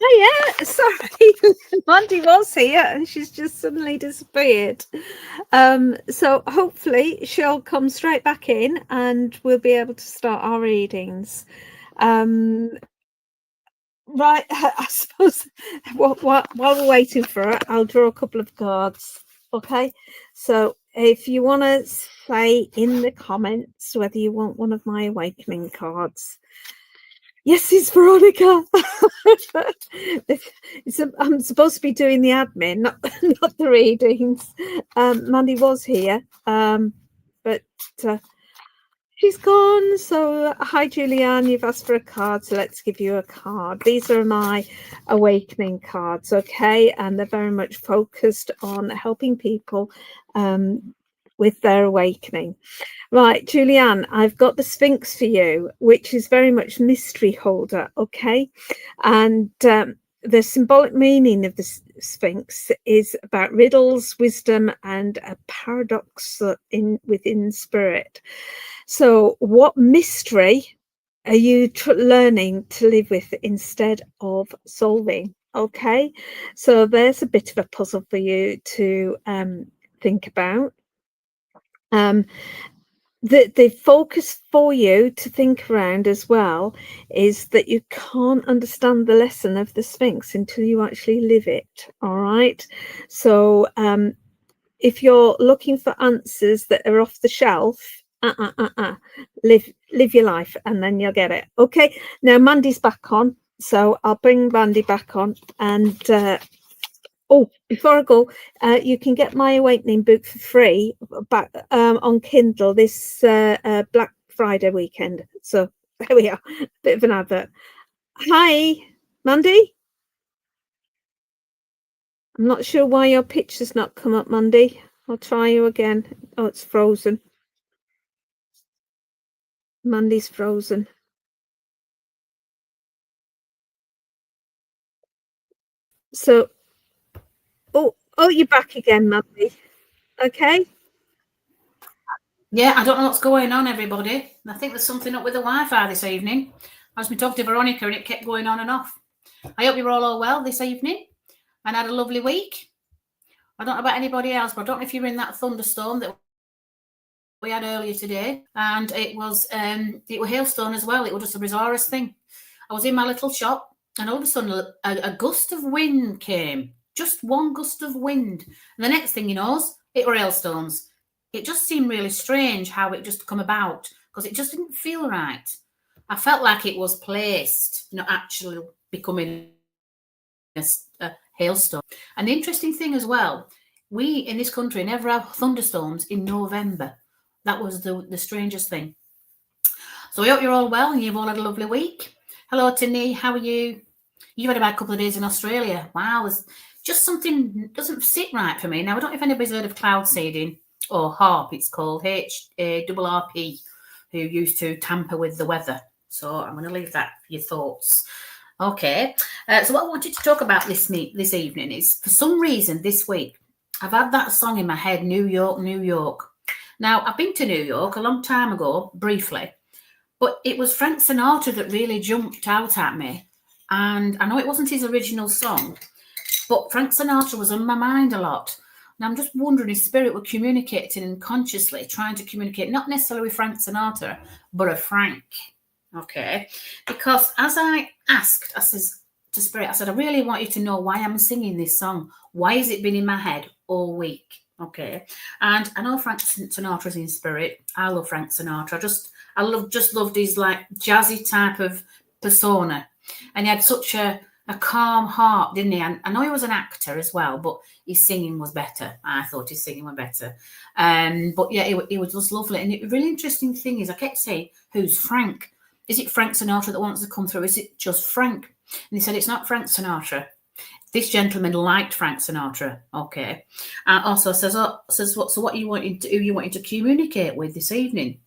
Oh yeah, sorry. Mandy was here and she's just suddenly disappeared. So hopefully she'll come straight back in and we'll be able to start our readings. Um, right, I suppose while we're waiting for her, I'll draw a couple of cards. Okay, so if you want to say in the comments whether you want one of my awakening cards. Yes, it's Veronica. I'm supposed to be doing the admin, not the readings. Mandy was here, but she's gone. So, hi, Julianne. You've asked for a card, so let's give you a card. These are my awakening cards, okay? And they're very much focused on helping people with their awakening. Right, Julianne, I've got the Sphinx for you, which is very much mystery holder, okay? And the symbolic meaning of the Sphinx is about riddles, wisdom, and a paradox within spirit. So, what mystery are you learning to live with instead of solving? Okay, so there's a bit of a puzzle for you to think about. The focus for you to think around as well is that you can't understand the lesson of the Sphinx until you actually live it. All right. So if you're looking for answers that are off the shelf, live your life and then you'll get it. Okay. Now Mandy's back on. So I'll bring Mandy back on and oh, before I go, you can get my Awakening book for free back on Kindle this Black Friday weekend. So there we are, bit of an advert. Hi, Mandy. I'm not sure why your picture's not come up, Mandy. I'll try you again. Oh, it's frozen. Mandy's frozen. So, oh, you're back again, Mandy. Okay. Yeah, I don't know what's going on, everybody. I think there's something up with the Wi-Fi this evening. I was been talking to Veronica and it kept going on and off. I hope you're all well this evening and had a lovely week. I don't know about anybody else, but I don't know if you're in that thunderstorm that we had earlier today, and it was hailstone as well. It was just a bizarrest thing. I was in my little shop, and all of a sudden a gust of wind came. Just one gust of wind, and the next thing you know, it were hailstones. It just seemed really strange how it just come about because it just didn't feel right. I felt like it was placed, not actually becoming a hailstone. And the interesting thing as well, we in this country never have thunderstorms in November. That was the strangest thing. So I hope you're all well and you've all had a lovely week. Hello, Tinny. How are you? You've had about a couple of days in Australia. Wow, there's just something doesn't sit right for me. Now, I don't know if anybody's heard of cloud seeding or HARP, it's called HARRP, who used to tamper with the weather. So I'm going to leave that for your thoughts. Okay, so what I wanted to talk about this evening is, for some reason this week, I've had that song in my head, New York, New York. Now, I've been to New York a long time ago, briefly, but it was Frank Sinatra that really jumped out at me. And I know it wasn't his original song, but Frank Sinatra was on my mind a lot. And I'm just wondering if spirit were communicating and consciously trying to communicate, not necessarily with Frank Sinatra, but a Frank. Okay. Because as I asked, I says to spirit, I said, I really want you to know why I'm singing this song. Why has it been in my head all week? Okay. And I know Frank Sinatra's in spirit. I love Frank Sinatra. Just loved his like jazzy type of persona. And he had such a calm heart, didn't he? And I know he was an actor as well, but his singing was better. I thought his singing was better. But yeah, it was just lovely. And the really interesting thing is I kept saying, who's Frank? Is it Frank Sinatra that wants to come through? Is it just Frank? And he said, it's not Frank Sinatra. This gentleman liked Frank Sinatra. Okay. And also says, so what you wanting to, who you wanting to communicate with this evening?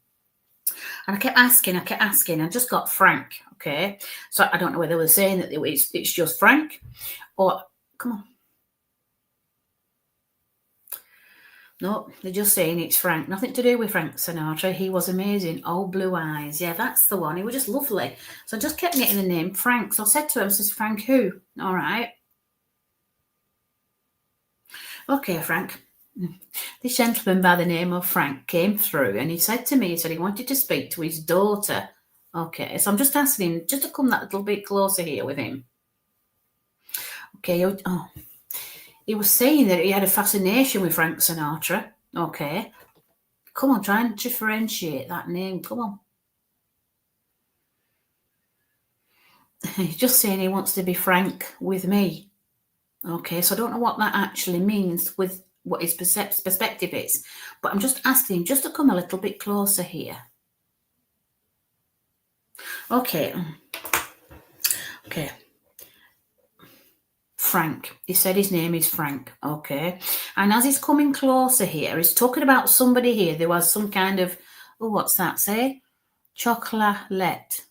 And I kept asking, I just got Frank. Okay. So I don't know whether they were saying that it's just Frank or come on. No, they're just saying it's Frank. Nothing to do with Frank Sinatra. He was amazing. Oh, blue eyes. Yeah, that's the one. He was just lovely. So I just kept getting the name Frank. So I said to him, says, Frank who? All right. Okay, Frank. This gentleman by the name of Frank came through and he said to me, he said he wanted to speak to his daughter. Okay, so I'm just asking him just to come that little bit closer here with him. Okay, he was saying that he had a fascination with Frank Sinatra. Okay. Come on, try and differentiate that name. Come on. He's just saying he wants to be frank with me. Okay, so I don't know what that actually means with what his perspective is, but I'm just asking him just to come a little bit closer here. Okay. Frank. He said his name is Frank. Okay. And as he's coming closer here, he's talking about somebody here. There was some kind of, what's that say? Chocolate.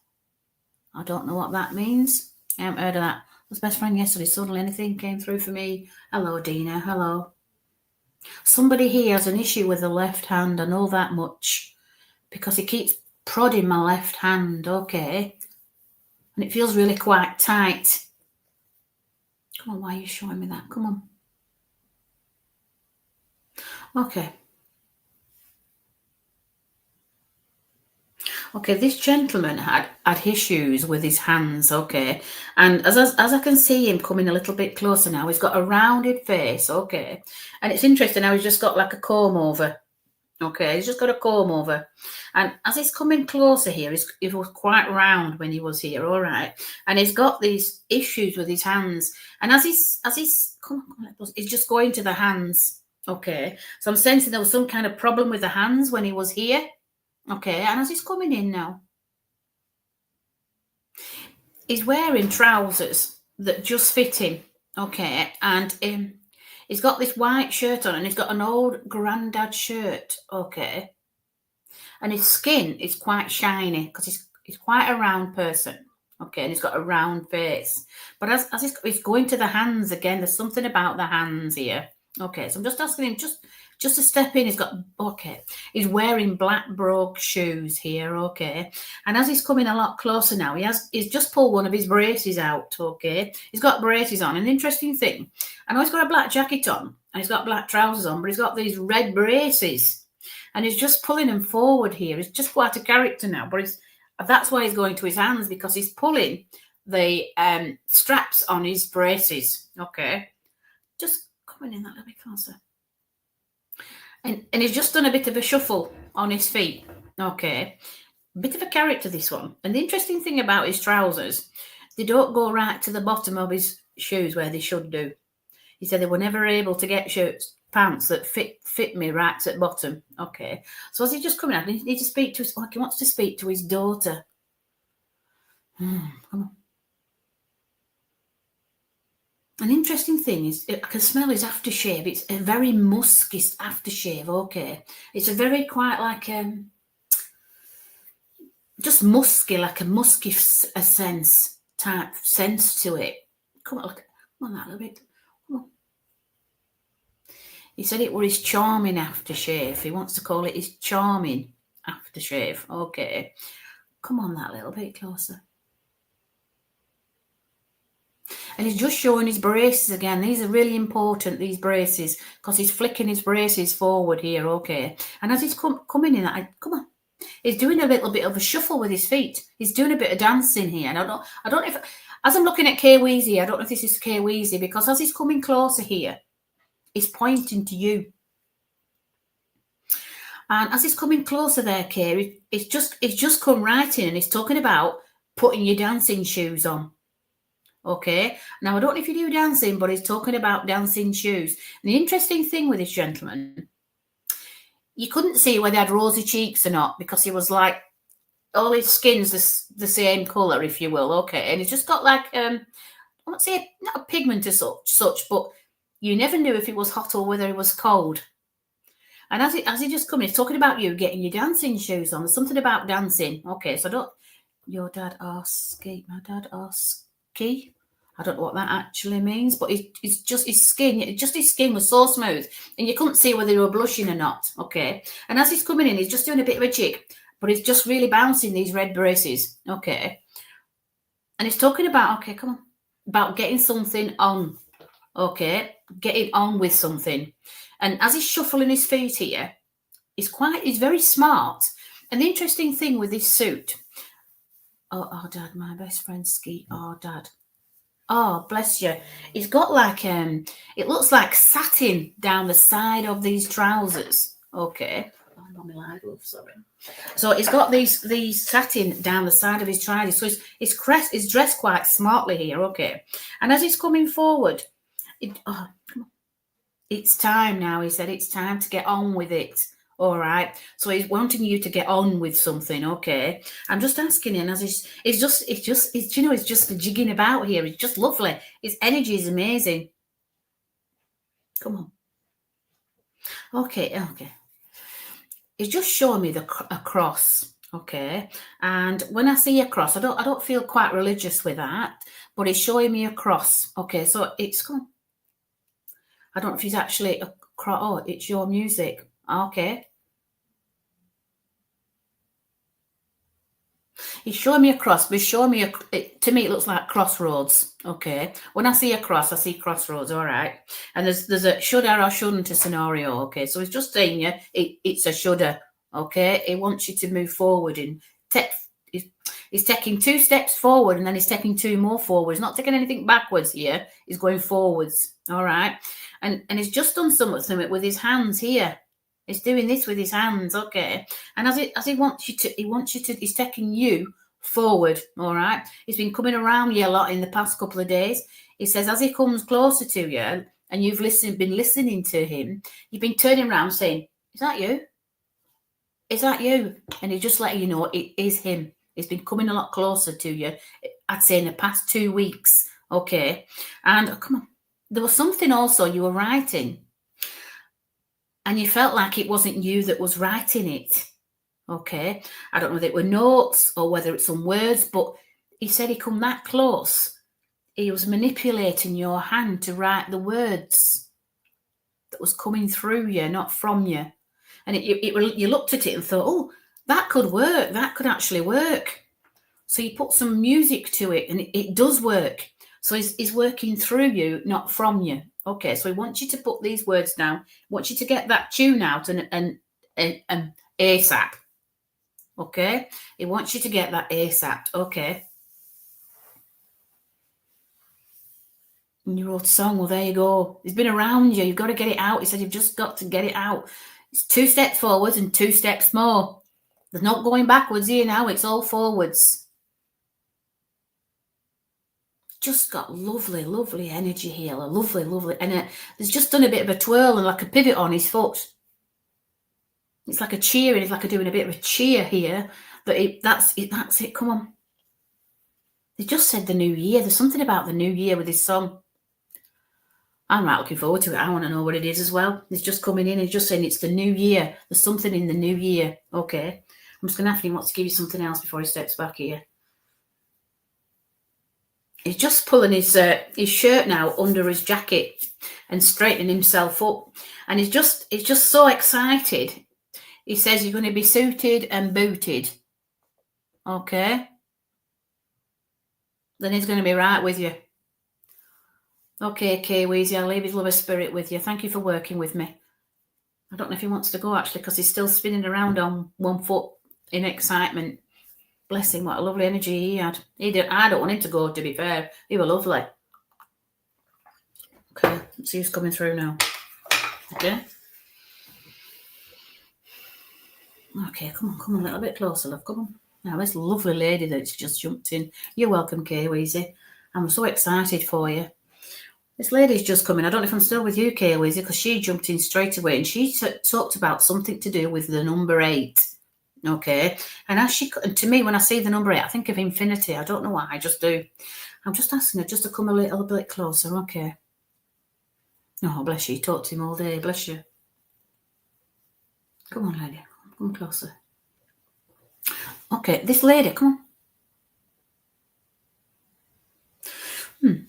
I don't know what that means. I haven't heard of that. I was best friend yesterday. Suddenly anything came through for me. Hello, Dina. Hello. Somebody here has an issue with the left hand. I know that much because he keeps prodding my left hand. Okay. And it feels really quite tight. Come on, why are you showing me that? Come on. Okay. Okay, this gentleman had issues with his hands, okay. And as I can see him coming a little bit closer now, he's got a rounded face, okay. And it's interesting how he's just got like a comb over. Okay, he's just got a comb over. And as he's coming closer here, he was quite round when he was here, all right. And he's got these issues with his hands. And as he's he's just going to the hands, okay. So I'm sensing there was some kind of problem with the hands when he was here. Okay, and as he's coming in now, he's wearing trousers that just fit him, okay, and he's got this white shirt on and he's got an old granddad shirt, okay, and his skin is quite shiny because he's quite a round person, okay, and he's got a round face. But as he's going to the hands again, there's something about the hands here, okay, so I'm just asking him just to step in. He's wearing black brogue shoes here, okay. And as he's coming a lot closer now, he's just pulled one of his braces out, okay. He's got braces on. An interesting thing, I know he's got a black jacket on and he's got black trousers on, but he's got these red braces and he's just pulling them forward here. He's just quite a character now, but that's why he's going to his hands, because he's pulling the straps on his braces, okay. Just coming in that little bit closer. And he's just done a bit of a shuffle on his feet. Okay. Bit of a character, this one. And the interesting thing about his trousers, they don't go right to the bottom of his shoes where they should do. He said they were never able to get pants that fit me right at the bottom. Okay. So as he's just coming out, he needs to speak to he wants to speak to his daughter. Come on. An interesting thing is I can smell his aftershave. It's a very musky aftershave, okay. It's a very quite like just musky, like a musky sense to it. Come on, that little bit. Come on. He said it was his charming aftershave. He wants to call it his charming aftershave. Okay. Come on that little bit closer. And he's just showing his braces again. These are really important, these braces, because he's flicking his braces forward here, okay. And as he's coming in, come on, he's doing a little bit of a shuffle with his feet. He's doing a bit of dancing here. And I don't know if, as I'm looking at Kay Weezy, I don't know if this is Kay Weezy, because as he's coming closer here, he's pointing to you. And as he's coming closer there, Kay, it's just come right in and he's talking about putting your dancing shoes on. Okay, now I don't know if you do dancing, but he's talking about dancing shoes. And the interesting thing with this gentleman, you couldn't see whether he had rosy cheeks or not, because he was like, all his skin's the same colour, if you will, okay. And he's just got like, I won't say not a pigment as such, but you never knew if it was hot or whether it was cold. And as he just come in, he's talking about you getting your dancing shoes on. There's something about dancing. Okay, so your dad asked, my dad asked, I don't know what that actually means, but it's just his skin. Just his skin was so smooth, and you couldn't see whether they were blushing or not. Okay, and as he's coming in, he's just doing a bit of a jig, but he's just really bouncing these red braces. Okay, and he's talking about, okay, come on, about getting something on. Okay, getting on with something. And as he's shuffling his feet here, he's very smart. And the interesting thing with this suit, oh, Dad, my best friend Skeet. Oh, Dad. Oh, bless you. He's got like it looks like satin down the side of these trousers. Okay. Oh, not my live glove, sorry. So he's got these satin down the side of his trousers. So he's dressed quite smartly here. Okay. And as he's coming forward, it's time now. He said it's time to get on with it. All right. So he's wanting you to get on with something. Okay. I'm just asking him as he's just jigging about here. It's just lovely. His energy is amazing. Come on. Okay. He's just showing me a cross. Okay. And when I see a cross, I don't feel quite religious with that, but he's showing me a cross. Okay. So come on. I don't know if he's actually a cross. Oh, it's your music. Okay. He's showing me a cross, but he's showing me to me it looks like crossroads. Okay. When I see a cross, I see crossroads. All right. And there's a should or shouldn't scenario. Okay. So he's just saying it's a shoulda. Okay. He wants you to move forward and he's taking 2 steps forward and then he's taking 2 more forward. He's not taking anything backwards here. He's going forwards. All right. And he's just done something with his hands here. He's doing this with his hands, okay. And as he wants you to, he's taking you forward, all right. He's been coming around you a lot in the past couple of days. He says as he comes closer to you and you've been listening to him, you've been turning around saying, "Is that you? Is that you?" And he's just letting you know it is him. He's been coming a lot closer to you, I'd say in the past 2 weeks, okay. And come on, there was something also you were writing. And you felt like it wasn't you that was writing it, okay? I don't know whether it were notes or whether it's some words, but he said he come that close. He was manipulating your hand to write the words that was coming through you, not from you. And you looked at it and thought, oh, that could work. That could actually work. So you put some music to it and it does work. So he's working through you, not from you. Okay, so he wants you to put these words down. He wants you to get that tune out and ASAP. Okay, he wants you to get that ASAP. Okay. And you wrote a song. Well, there you go. He's been around you. You've got to get it out. He said you've just got to get it out. It's 2 steps forwards and 2 steps more. There's not going backwards here now. It's all forwards. Just got lovely energy here, a lovely, and there's just done a bit of a twirl and like a pivot on his foot. It's like a cheering. It's like doing a bit of a cheer here. But that's it. Come on. They just said the new year. There's something about the new year with this song. I'm right looking forward to it. I want to know what it is as well. It's just coming in and just saying it's the new year. There's something in the new year. Okay. I'm just going to have to give you something else before he steps back here. He's just pulling his shirt now under his jacket and straightening himself up. And he's just so excited. He says you're going to be suited and booted. Okay. Then he's going to be right with you. Okay, K-Weezy, I'll leave his lover spirit with you. Thank you for working with me. I don't know if he wants to go, actually, because he's still spinning around on one foot in excitement. Bless him, what a lovely energy he had. I don't want him to go, to be fair. He was lovely. Okay, let's see who's coming through now. Okay. Okay, come on, a little bit closer, love. Come on. Now, this lovely lady that's just jumped in. You're welcome, K-Weezy. I'm so excited for you. This lady's just coming. I don't know if I'm still with you, K-Weezy, because she jumped in straight away and she talked about something to do with the number 8. Okay. And to me, when I see the number 8, I think of infinity. I don't know why. I just do. I'm just asking her just to come a little bit closer. Okay. Oh, bless you. You talked to him all day. Bless you. Come on, lady. Come closer. Okay. This lady, come on.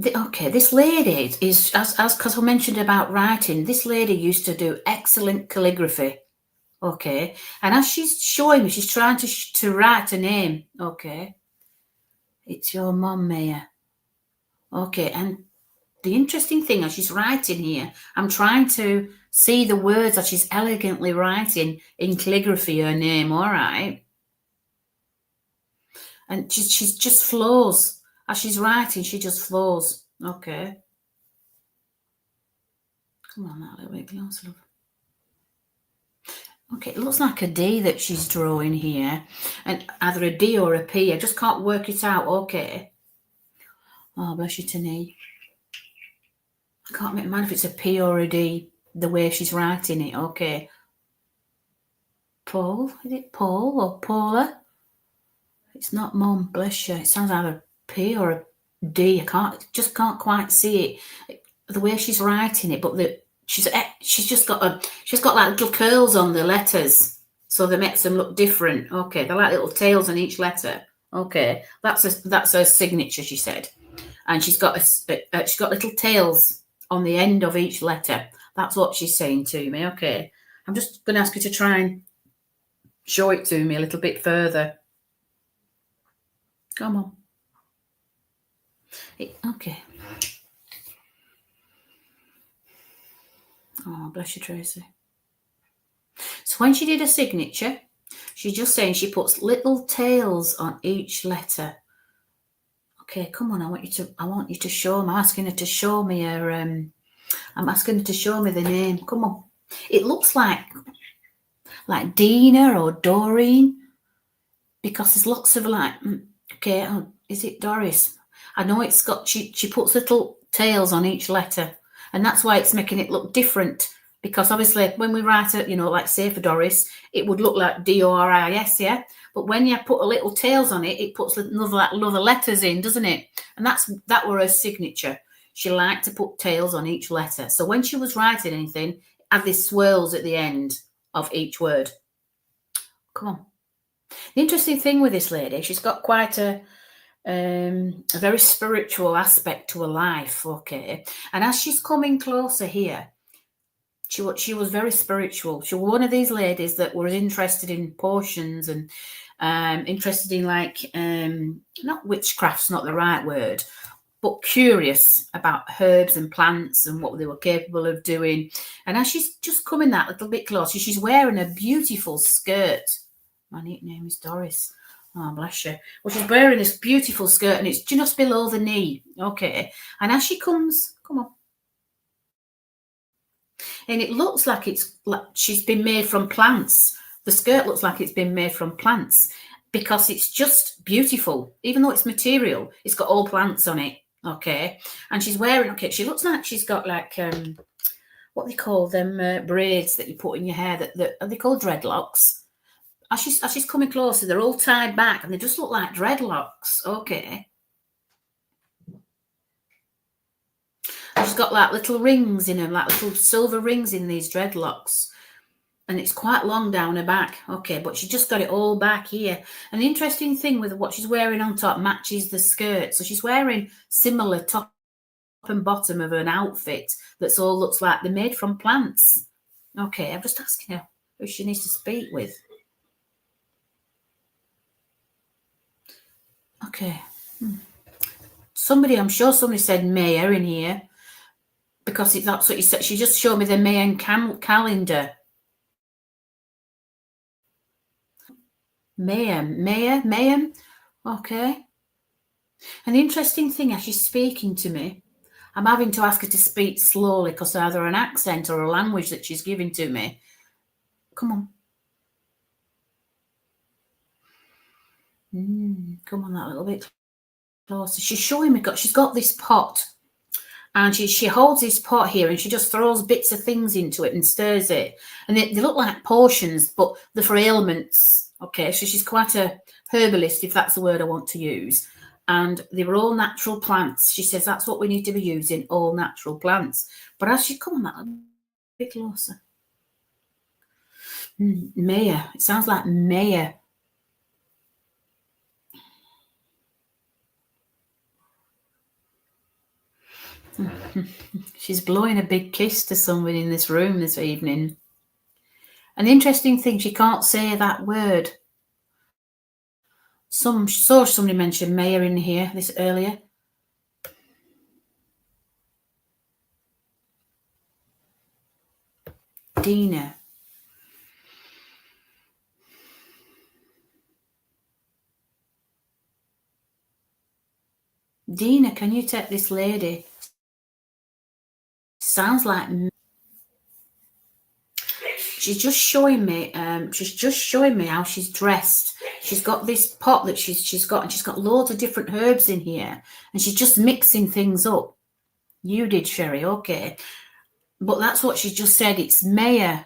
Okay, this lady is, as because I mentioned about writing, this lady used to do excellent calligraphy. Okay, and as she's showing me, she's trying to write a name. Okay, it's your mum, Maya. Okay, and the interesting thing as she's writing here, I'm trying to see the words that she's elegantly writing in calligraphy, her name, all right? And she's just flows. As she's writing, she just flows. Okay. Come on, that little bit closer, love. Okay, it looks like a D that she's drawing here. And either a D or a P. I just can't work it out. Okay. Oh, bless you, Tani. I can't make mind if it's a P or a D, the way she's writing it. Okay. Paul? Is it Paul or Paula? It's not Mum, bless you. It sounds either a P or a D. I just can't quite see it. The way she's writing it, but she's just got like little curls on the letters, so that makes them look different. Okay, they're like little tails on each letter. Okay, that's her signature, she said, and she's got little tails on the end of each letter. That's what she's saying to me. Okay, I'm just going to ask you to try and show it to me a little bit further. Come on. Okay. Oh, bless you, Tracy. So when she did a signature, she's just saying she puts little tails on each letter. Okay, come on. I want you to show me. I'm asking her to show me her. I'm asking her to show me the name. Come on. It looks like Dina or Doreen, because there's lots of like. Okay, is it Doris? I know it's got. She puts little tails on each letter, and that's why it's making it look different. Because obviously, when we write it, like say for Doris, it would look like Doris, yeah. But when you put a little tails on it, it puts another letters in, doesn't it? And that were her signature. She liked to put tails on each letter. So when she was writing anything, it had these swirls at the end of each word. Come on. The interesting thing with this lady, she's got quite a very spiritual aspect to her life. Okay, and as she's coming closer here. She was very spiritual. She was one of these ladies that was interested in potions and interested in not witchcraft's not the right word, but curious about herbs and plants and what they were capable of doing. And as she's just coming that little bit closer, she's wearing a beautiful skirt. My nickname is Doris. Oh, bless you. Well, she's wearing this beautiful skirt and it's just below the knee. Okay. And as she comes, come on. And it looks like she's been made from plants. The skirt looks like it's been made from plants because it's just beautiful. Even though it's material, it's got all plants on it. Okay. And she's wearing, she looks like she's got like, what they call them braids that you put in your hair that are they called dreadlocks? As she's coming closer, they're all tied back and they just look like dreadlocks. Okay. She's got like little rings in them, like little silver rings in these dreadlocks. And it's quite long down her back. Okay, but she just got it all back here. And the interesting thing with what she's wearing on top matches the skirt. So she's wearing similar top and bottom of an outfit that's all looks like they're made from plants. Okay, I'm just asking her who she needs to speak with. Okay. I'm sure somebody said Maya in here. Because that's what you said. She just showed me the Mayan calendar. Mayan. Okay. And the interesting thing, as she's speaking to me, I'm having to ask her to speak slowly because either an accent or a language that she's giving to me. Come on. Come on, that little bit closer. She's showing me, she's got this pot. And she holds this pot here and she just throws bits of things into it and stirs it. And they look like potions, but they're for ailments. Okay, so she's quite a herbalist, if that's the word I want to use. And they were all natural plants. She says that's what we need to be using, all natural plants. But as she come on that a bit closer. Maya. It sounds like Maya. She's blowing a big kiss to somebody in this room this evening. An interesting thing, she can't say that word. Saw somebody mention Mayor in here this earlier. Dina. Dina, can you take this lady? Sounds like she's just showing me. She's just showing me how she's dressed. She's got this pot that she's got, and she's got loads of different herbs in here, and she's just mixing things up. You did, Sherry, okay, but that's what she just said. It's Maya,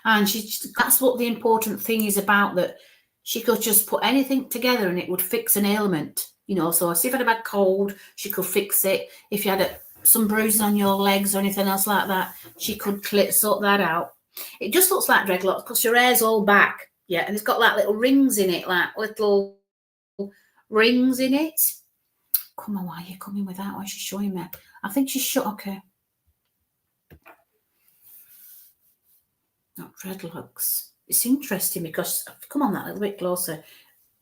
and that's what the important thing is about. That she could just put anything together, and it would fix an ailment. You know, so if you had a bad cold, she could fix it. If you had some bruises on your legs or anything else like that, she could sort that out. It just looks like dreadlocks because your hair's all back, yeah, and it's got like little rings in it, like little rings in it. Come on, why are you coming with that? Why is she showing me? I think she's shut. Okay. Not dreadlocks. It's interesting because, come on, that little bit closer.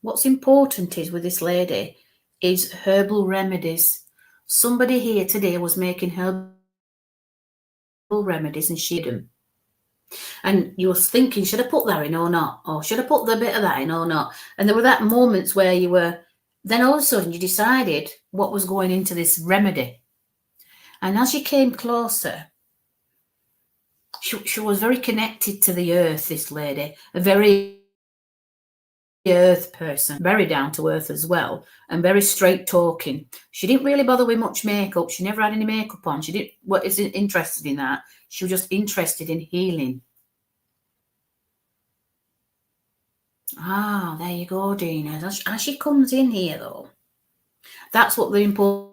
What's important is with this lady is herbal remedies. Somebody here today was making herbal remedies and she did them. And you were thinking, should I put that in or not? Or should I put the bit of that in or not? And there were that moments where you were, then all of a sudden you decided what was going into this remedy. And as you came closer, she was very connected to the earth, this lady, a very earth person, very down to earth as well, and very straight talking. She didn't really bother with much makeup. She never had any makeup on. She isn't interested in that. She was just interested in healing. Ah, there you go, Dina. As she comes in here, though, that's what the important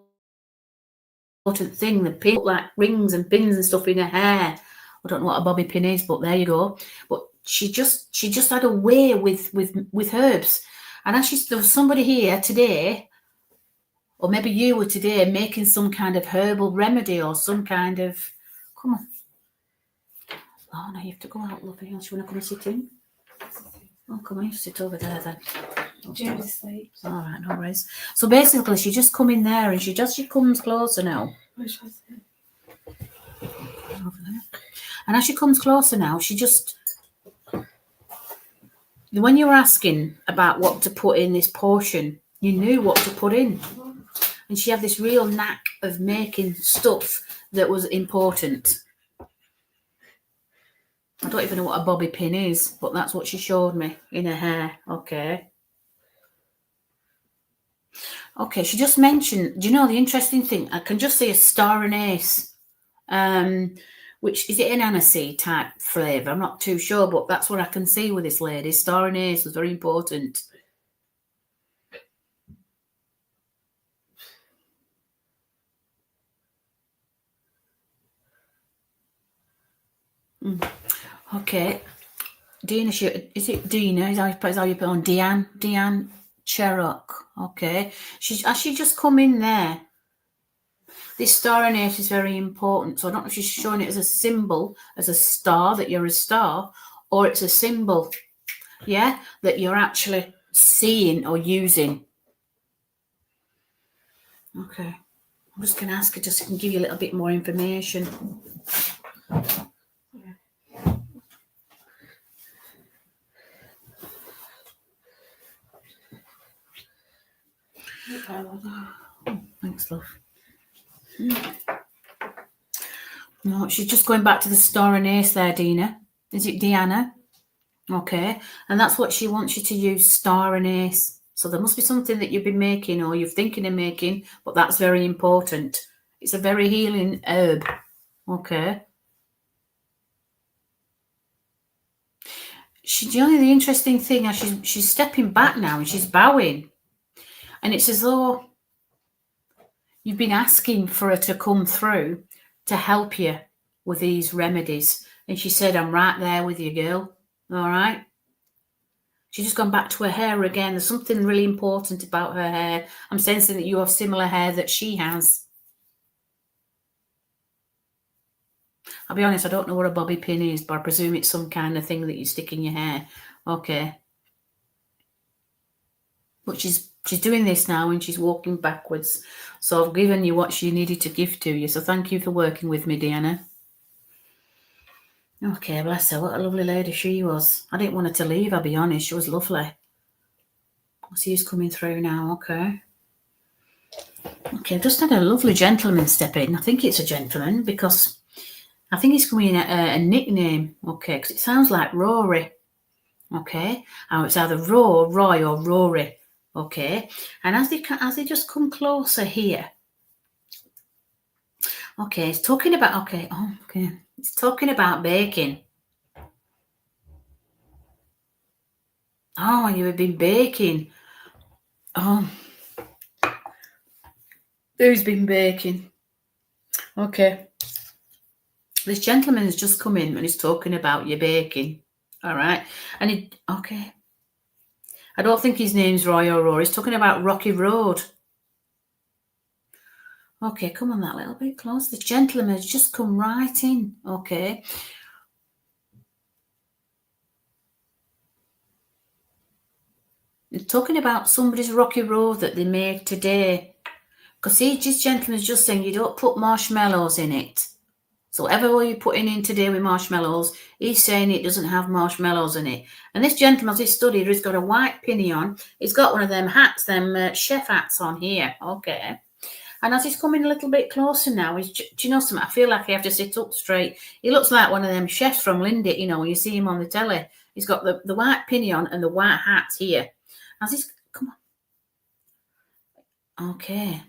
thing. The pin, like rings and pins and stuff in her hair. I don't know what a bobby pin is, but there you go. But she just had a way with herbs. And actually, there was somebody here today, or maybe you were today, making some kind of herbal remedy or some kind of. Come on. Oh no, you have to go out, lovely. Else you want to come and sit in? Oh, come on, you sit over there then. All right, no worries. So basically, she just come in there, and she comes closer now. Where should I sit? Over there. And as she comes closer now, she just. When you were asking about what to put in this portion, you knew what to put in. And she had this real knack of making stuff that was important. I don't even know what a bobby pin is, but that's what she showed me in her hair. Okay. Okay, she just mentioned, do you know the interesting thing? I can just see a star anise. Which is it an aniseed type flavour? I'm not too sure, but that's what I can see with this lady. Star anise was very important. Okay. Dina, is it Dina? Is how you put on Deanne Cherok. Okay. She just come in there. This star anise is very important. So I don't know if she's showing it as a symbol, as a star, that you're a star, or it's a symbol, yeah, that you're actually seeing or using. Okay. I'm just going to ask her just so I can give you a little bit more information. Thanks, love. No, she's just going back to the star anise there, Dina. Is it Deanna? Okay. And that's what she wants you to use, star anise. So there must be something that you've been making or you're thinking of making, but that's very important. It's a very healing herb. Okay. The interesting thing is she's stepping back now and she's bowing. And it's as though you've been asking for her to come through to help you with these remedies. And she said, I'm right there with you, girl. All right. She's just gone back to her hair again. There's something really important about her hair. I'm sensing that you have similar hair that she has. I'll be honest, I don't know what a bobby pin is, but I presume it's some kind of thing that you stick in your hair. Okay. But she's doing this now and she's walking backwards. So I've given you what she needed to give to you. So thank you for working with me, Deanna. Okay, bless her. What a lovely lady she was. I didn't want her to leave, I'll be honest. She was lovely. I'll see who's coming through now. Okay. Okay, I've just had a lovely gentleman step in. I think it's a gentleman because I think he's coming in a nickname. Okay, because it sounds like Rory. Okay. It's either Roy or Rory. Okay. And as they just come closer here. Okay, it's talking about It's talking about baking. Oh, you have been baking. Oh. Who's been baking? Okay. This gentleman has just come in and he's talking about your baking. All right. And okay. I don't think his name's Roy or Rory. He's talking about Rocky Road. Okay, come on that little bit close. The gentleman has just come right in. Okay. They're talking about somebody's Rocky Road that they made today. Because this gentleman's just saying you don't put marshmallows in it. So whatever you're putting in today with marshmallows, he's saying it doesn't have marshmallows in it. And this gentleman, as he studied, he's got a white pinny on. He's got one of them hats, them chef hats on here. Okay. And as he's coming a little bit closer now, do you know something? I feel like I have to sit up straight. He looks like one of them chefs from Lindy, you know, when you see him on the telly. He's got the white pinny on and the white hat here. As he's, come on. Okay.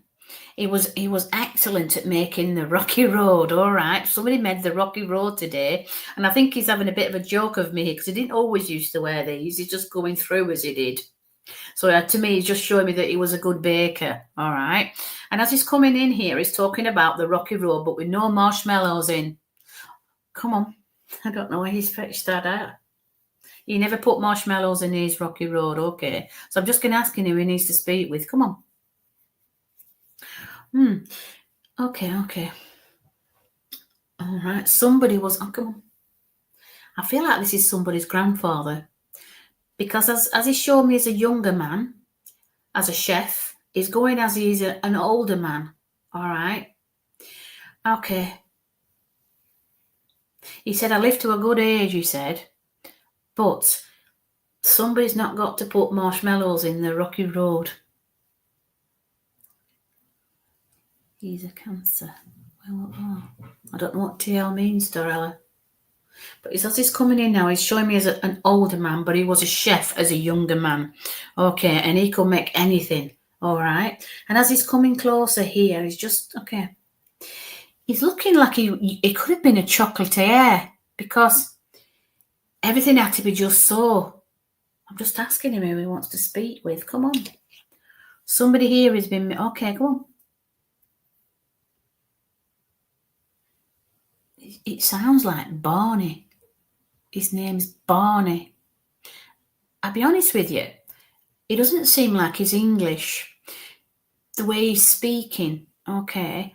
He was excellent at making the Rocky Road. All right. Somebody made the Rocky Road today. And I think he's having a bit of a joke of me because he didn't always used to wear these. He's just going through as he did. So to me, he's just showing me that he was a good baker. All right. And as he's coming in here, he's talking about the Rocky Road, but with no marshmallows in. Come on. I don't know where he's fetched that out. He never put marshmallows in his Rocky Road. Okay. So I'm just going to ask him who he needs to speak with. Come on. Okay. All right. Somebody was. Oh, come on. I feel like this is somebody's grandfather. Because as he showed me as a younger man, as a chef, he's going as he's an older man. All right. Okay. He said, I live to a good age, he said. But somebody's not got to put marshmallows in the Rocky Road. He's a Cancer. Well, I don't know what TL means, Dorella. But as he's coming in now, he's showing me as an older man, but he was a chef as a younger man. Okay, and he could make anything. All right. And as he's coming closer here, he's just, okay. He's looking like he could have been a chocolatier because everything had to be just so. I'm just asking him who he wants to speak with. Come on. Somebody here has been, okay, come on. It sounds like Barney. His name's Barney. I'll be honest with you. It doesn't seem like he's English. The way he's speaking, okay.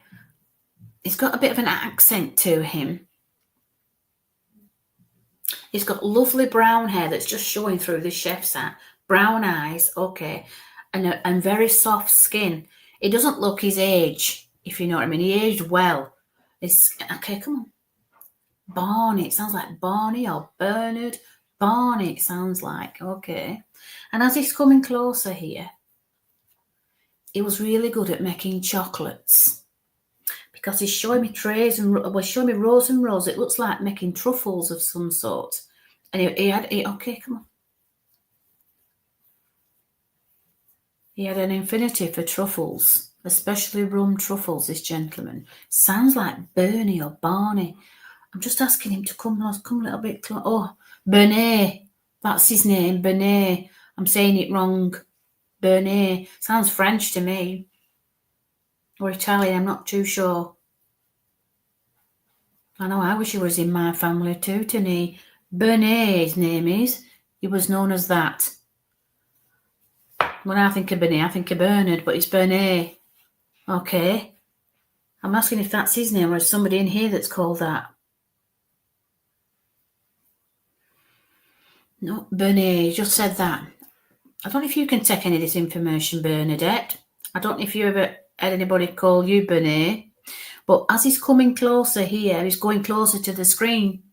He's got a bit of an accent to him. He's got lovely brown hair that's just showing through the chef's hat. Brown eyes, okay. And very soft skin. It doesn't look his age, if you know what I mean. He aged well. Okay, come on. Barney. It sounds like Barney or Bernard. Barney, it sounds like. Okay. And as he's coming closer here, he was really good at making chocolates. Because he's showing me trays and showing me rows and rows. It looks like making truffles of some sort. And okay, come on. He had an infinity for truffles, especially rum truffles, this gentleman. Sounds like Bernie or Barney. I'm just asking him to come a little bit close. Oh, Bernet. That's his name, Bernet. I'm saying it wrong. Bernet. Sounds French to me. Or Italian, I'm not too sure. I know, I wish he was in my family too, Tony. Bernet, his name is. He was known as that. When I think of Bernie, I think of Bernard, but it's Bernie. Okay. I'm asking if that's his name or is somebody in here that's called that. No, Bernie, just said that. I don't know if you can take any of this information, Bernadette. I don't know if you ever had anybody call you Bernie, but as he's coming closer here, he's going closer to the screen.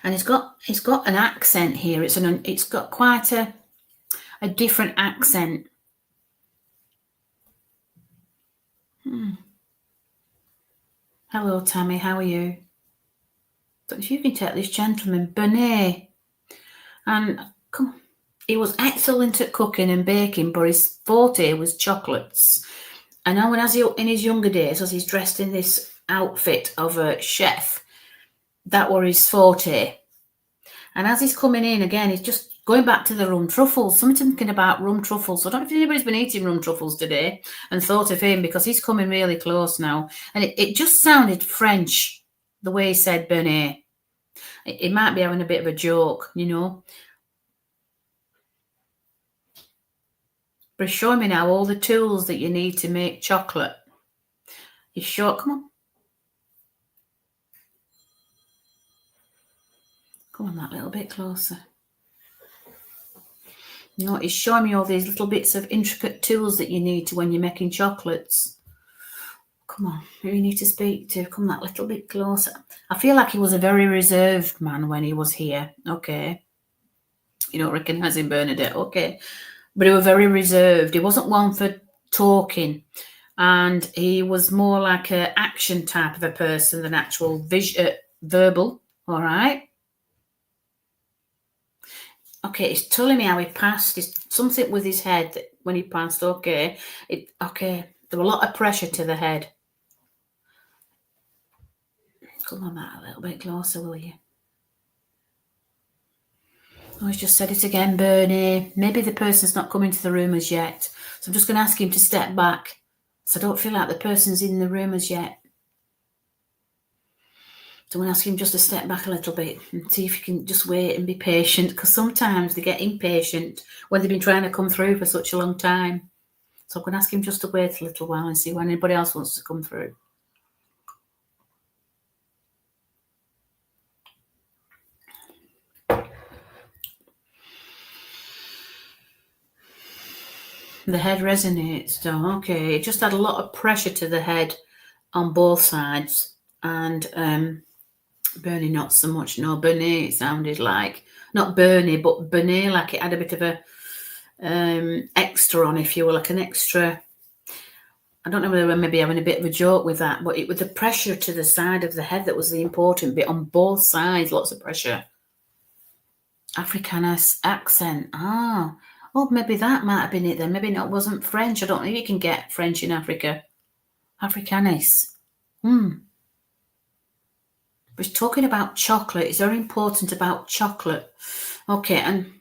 And he's got an accent here. It's got quite a different accent. Hello, Tammy. How are you? Don't know if you can take this gentleman, Bernie. And come on. He was excellent at cooking and baking, but his forte was chocolates. And now, in his younger days, as he's dressed in this outfit of a chef, that were his forte. And as he's coming in again, he's just going back to the rum truffles. Something thinking about rum truffles. I don't know if anybody's been eating rum truffles today and thought of him, because he's coming really close now. And it just sounded French, the way he said Bernie. He might be having a bit of a joke, you know. But he's showing me now all the tools that you need to make chocolate. He's short. Come on. Come on, that little bit closer. You know, he's showing me all these little bits of intricate tools that you need to when you're making chocolates. Come on, who you need to speak to? Come that little bit closer. I feel like he was a very reserved man when he was here. Okay. You don't recognise him, Bernadette. Okay. But he was very reserved. He wasn't one for talking. And he was more like an action type of a person than actual verbal. All right. Okay, he's telling me how he passed. It's something with his head when he passed. Okay. Okay. There was a lot of pressure to the head. Come on, Matt, a little bit closer, will you? Oh, he's just said it again, Bernie. Maybe the person's not come into the room as yet. So I'm just going to ask him to step back. So I don't feel like the person's in the room as yet. So I'm going to ask him just to step back a little bit and see if he can just wait and be patient, because sometimes they get impatient when they've been trying to come through for such a long time. So I'm going to ask him just to wait a little while and see when anybody else wants to come through. The head resonates. Oh, okay. It just had a lot of pressure to the head on both sides. And Bernie, not so much. No, Bernie, it sounded like, not Bernie, but Bernie, like it had a bit of a extra on, if you will, like an extra. I don't know whether we're maybe having a bit of a joke with that, but it was the pressure to the side of the head that was the important bit on both sides. Lots of pressure. Afrikaner accent. Oh, maybe that might have been it then. Maybe it wasn't French. I don't know if you can get French in Africa. Afrikanis. But he's talking about chocolate. It's very important about chocolate. Okay, and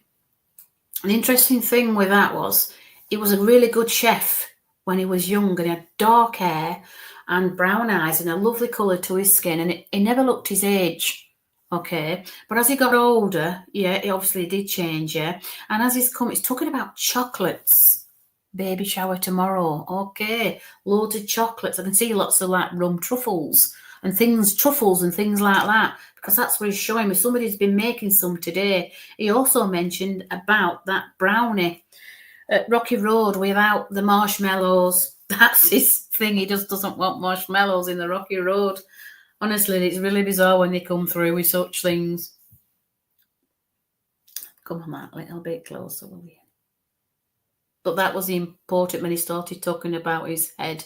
an interesting thing with that was he was a really good chef when he was young, and he had dark hair and brown eyes and a lovely colour to his skin, and he never looked his age. Okay, but as he got older, yeah, he obviously did change, yeah. And as he's talking about chocolates. Baby shower tomorrow. Okay, loads of chocolates. I can see lots of like rum truffles and things like that, because that's what he's showing me. Somebody's been making some today. He also mentioned about that brownie at Rocky Road without the marshmallows. That's his thing. He just doesn't want marshmallows in the Rocky Road. Honestly, it's really bizarre when they come through with such things. Come on, Matt, a little bit closer, will you? But that was important when he started talking about his head.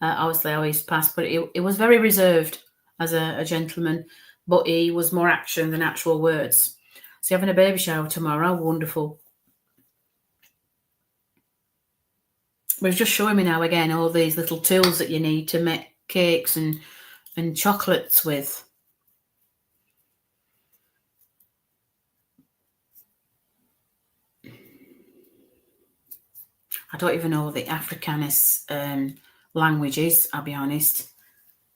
Obviously, how he's passed, but he was very reserved as a gentleman, but he was more action than actual words. So you're having a baby shower tomorrow. Wonderful. But he's just showing me now again all these little tools that you need to make cakes and chocolates with. I don't even know what the Afrikaner language is, I'll be honest.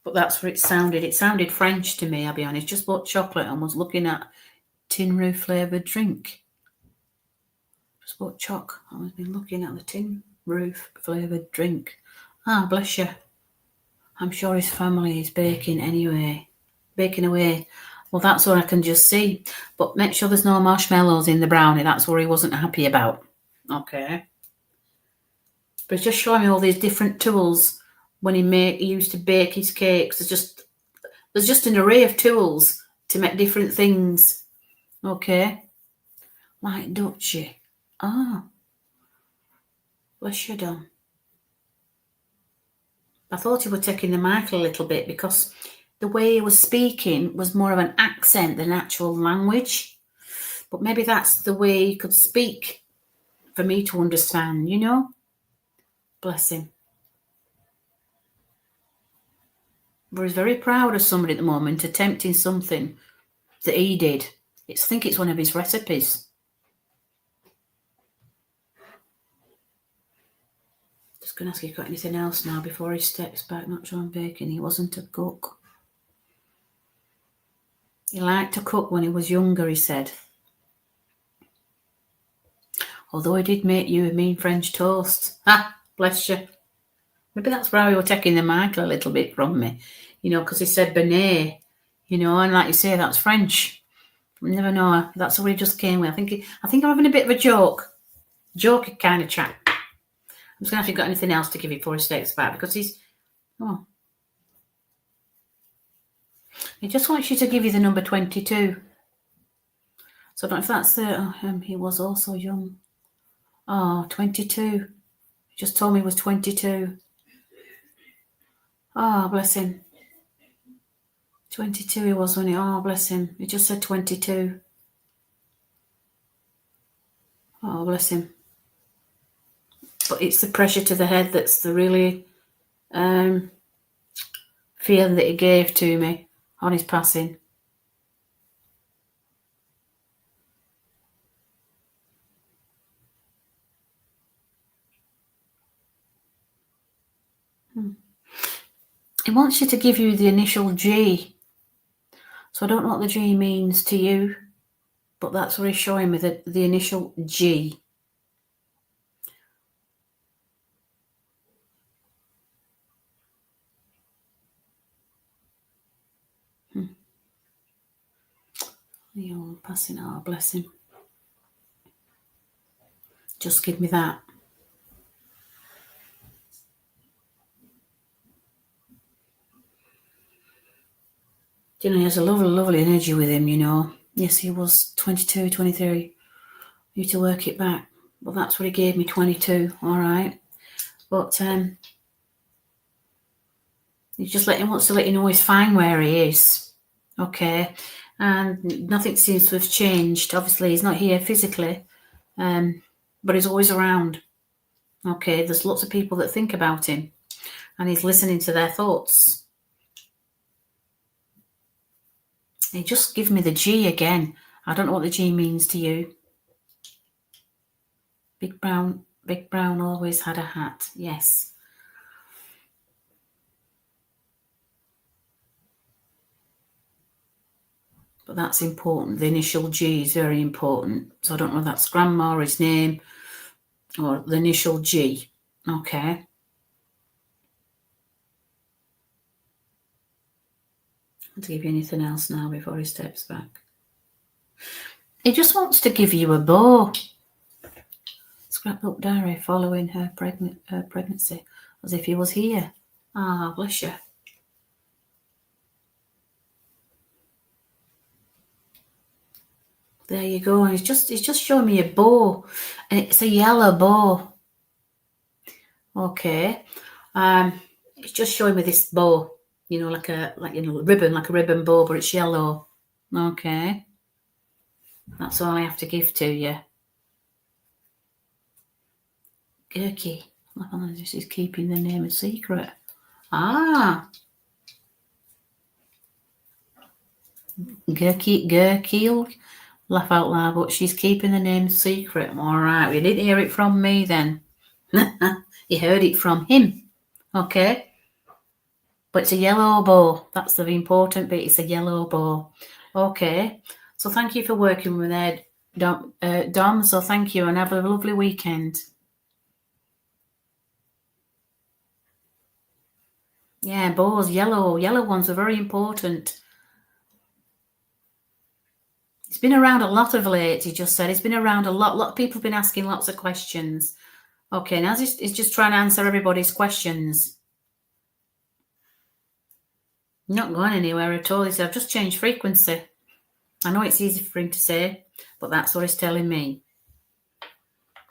But that's what it sounded. It sounded French to me, I'll be honest. Just bought chocolate and was looking at tin roof flavoured drink. Just bought choc. I've been looking at the tin roof flavoured drink. Ah, bless you. I'm sure his family is baking anyway. Baking away. Well, that's what I can just see. But make sure there's no marshmallows in the brownie. That's what he wasn't happy about. Okay. But it's just showing me all these different tools when he used to bake his cakes. There's just an array of tools to make different things. Okay. Like Dutchie. Ah. Bless you, Don. I thought he was taking the mic a little bit because the way he was speaking was more of an accent than actual language. But maybe that's the way he could speak for me to understand, you know? Bless him. But he's very proud of somebody at the moment attempting something that he did. I think it's one of his recipes. Just going to ask if you've got anything else now before he steps back. Not sure I'm baking. He wasn't a cook. He liked to cook when he was younger, he said. Although he did make you a mean French toast. Ah, bless you. Maybe that's why we were taking the mic a little bit from me. You know, because he said benet. You know, and like you say, that's French. You never know. That's what he just came with. I think I'm having a bit of a joke. Joke kind of chat. I'm just going to have to got anything else to give you before he steps back because he just wants you to give you the number 22. So I don't know if that's he was also young. Oh, 22. He just told me he was 22. Oh, bless him. 22 he was, wasn't he? Oh, bless him. He just said 22. Oh, bless him. But it's the pressure to the head that's the really feeling that he gave to me on his passing. He wants you to give you the initial G. So I don't know what the G means to you, but that's what he's showing me, the initial G. You're passing. Oh, bless him. Just give me that. You know, he has a lovely, lovely energy with him, you know. Yes, he was 22, 23. You need to work it back. Well, that's what he gave me, 22. All right. But he just wants to let you know he's fine where he is. Okay. And nothing seems to have changed. Obviously, he's not here physically, but he's always around. Okay. There's lots of people that think about him, and he's listening to their thoughts. He just give me the G again. I don't know what the G means to you. Big Brown always had a hat. Yes. But that's important. The initial G is very important. So I don't know if that's grandma or his name or the initial G. Okay. I'll give you anything else now before he steps back. He just wants to give you a bow. Scrapbook diary following her pregnancy, as if he was here. Ah, bless you. There you go. And he's just showing me a bow, and it's a yellow bow. Okay. It's just showing me this bow, you know, like a ribbon bow, but it's yellow. Okay. That's all I have to give to you. Gurky. This is keeping the name a secret. Ah. Gurky. Laugh out loud, but she's keeping the name secret. All right. We didn't hear it from me then. You heard it from him. Okay. But it's a yellow bow. That's the important bit. It's a yellow bow. Okay. So thank you for working with me there, Dom. So thank you, and have a lovely weekend. Yeah, bows, yellow ones are very important. It's been around a lot of late, he just said. It's been around a lot. A lot of people have been asking lots of questions. Okay, now it's just trying to answer everybody's questions. Not going anywhere at all. He said, I've just changed frequency. I know it's easy for him to say, but that's what he's telling me.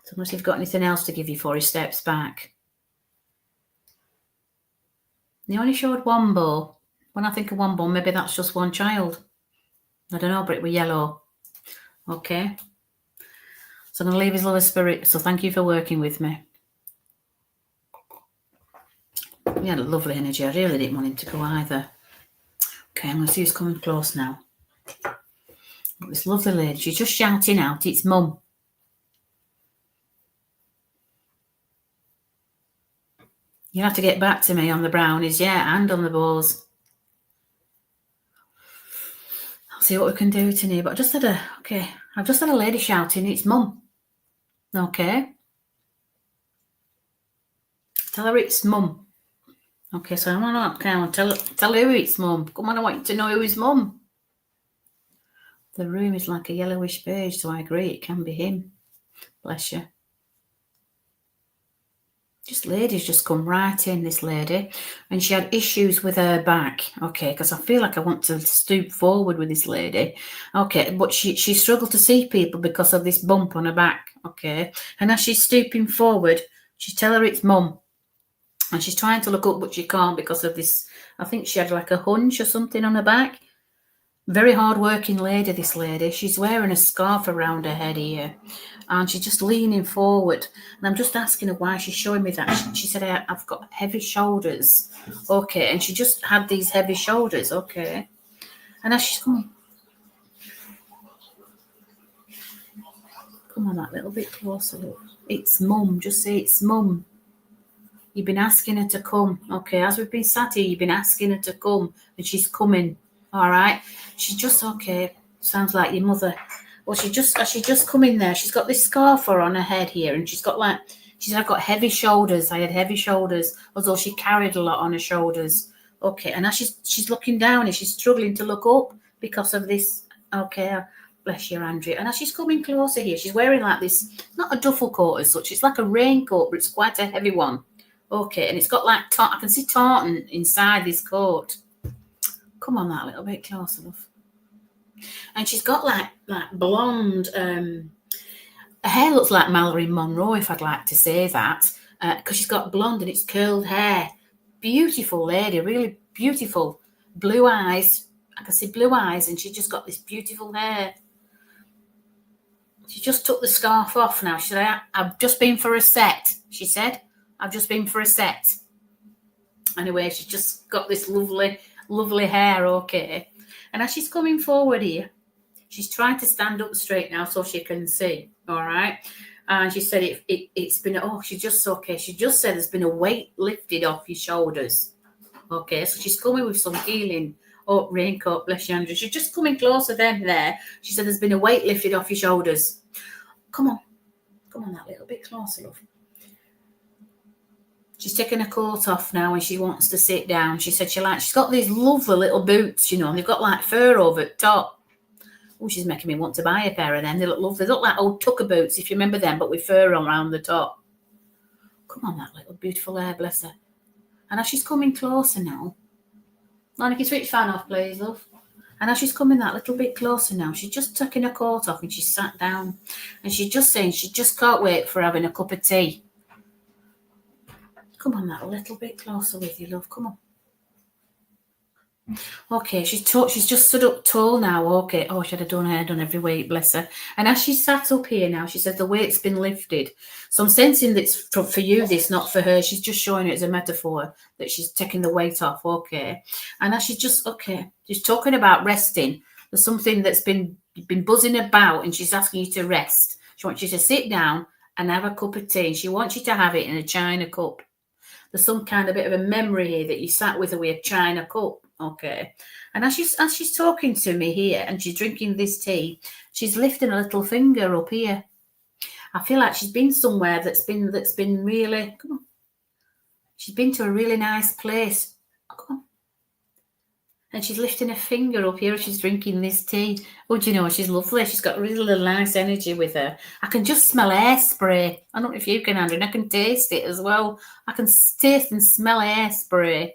So unless he's got anything else to give you before he steps back. He only showed one bow. When I think of one bow, maybe that's just one child. I don't know, but it was yellow. Okay. So I'm going to leave his lower spirit. So thank you for working with me. He had a lovely energy. I really didn't want him to go either. Okay, I'm going to see who's coming close now. This lovely lady, she's just shouting out, it's Mum. You have to get back to me on the brownies, yeah, and on the bows. I'll see what we can do tonight. But I've just had a lady shouting, it's Mum. Okay. Tell her it's Mum. Okay, so I'm on tell her who it's Mum. Come on, I want you to know who is Mum. The room is like a yellowish beige, so I agree it can be him. Bless you. This lady's just come right in, this lady, and she had issues with her back. Okay, because I feel like I want to stoop forward with this lady. Okay, but she struggled to see people because of this bump on her back. Okay, and as she's stooping forward, she tell her it's Mum. And she's trying to look up, but she can't because of this. I think she had like a hunch or something on her back. Very hard-working lady, this lady. She's wearing a scarf around her head here. And she's just leaning forward. And I'm just asking her why she's showing me that. She said, I've got heavy shoulders. Okay, and she just had these heavy shoulders. Okay. And as she's coming. Come on, that little bit closer, look. It's Mum. Just say it's Mum. You've been asking her to come. Okay, as we've been sat here, you've been asking her to come. And she's coming. All right. She's just okay. Sounds like your mother. Well, she just come in there. She's got this scarf on her head here, and she's got she said, I've got heavy shoulders. I had heavy shoulders, although she carried a lot on her shoulders. Okay, and now she's looking down and she's struggling to look up because of this. Okay, bless you, Andrea. And as she's coming closer here, she's wearing like this, not a duffel coat as such. It's like a raincoat, but it's quite a heavy one. Okay, and it's got like I can see tartan inside this coat. Come on, that little bit closer, love. And she's got like blonde. Her hair looks like Marilyn Monroe, if I'd like to say that, because she's got blonde and it's curled hair. Beautiful lady, really beautiful. Blue eyes. I can see blue eyes, and she's just got this beautiful hair. She just took the scarf off now. She said, I've just been for a set. She said, I've just been for a set. Anyway, she's just got this lovely hair, okay. And as she's coming forward here, she's trying to stand up straight now so she can see, all right. And she said it's been, she's just okay. She just said there's been a weight lifted off your shoulders, okay. So she's coming with some healing. Oh, raincoat, bless you, Andrew. She's just coming closer than there. She said there's been a weight lifted off your shoulders. Come on, that little bit closer, love. She's taking her coat off now and she wants to sit down. She said she's got these lovely little boots, and they've got like fur over the top. Oh, she's making me want to buy a pair of them. They look lovely. They look like old tucker boots, if you remember them, but with fur around the top. Come on, that little beautiful hair, bless her. And as she's coming closer now, Monica, switch fan off, please, love. And as she's coming that little bit closer now, she's just taking her coat off and she's sat down. And she's just saying she just can't wait for having a cup of tea. Come on, that little bit closer with you, love. Come on. Okay, she's just stood up tall now. Okay. Oh, she had her hair done every week, bless her. And as she sat up here now, she said the weight's been lifted. So I'm sensing that's for you, this, not for her. She's just showing it as a metaphor that she's taking the weight off. Okay. And as she's just, she's talking about resting. There's something that's been buzzing about, and she's asking you to rest. She wants you to sit down and have a cup of tea. She wants you to have it in a china cup. There's some kind of bit of a memory here that you sat with her with a china cup. Okay. And as she's talking to me here and she's drinking this tea, she's lifting a little finger up here. I feel like she's been somewhere that's been really, come on. She's been to a really nice place. Come on. And she's lifting her finger up here as she's drinking this tea. Oh, do you know, she's lovely. She's got really nice energy with her. I can just smell hairspray. I don't know if you can, Andrew, and I can taste it as well. I can taste and smell hairspray.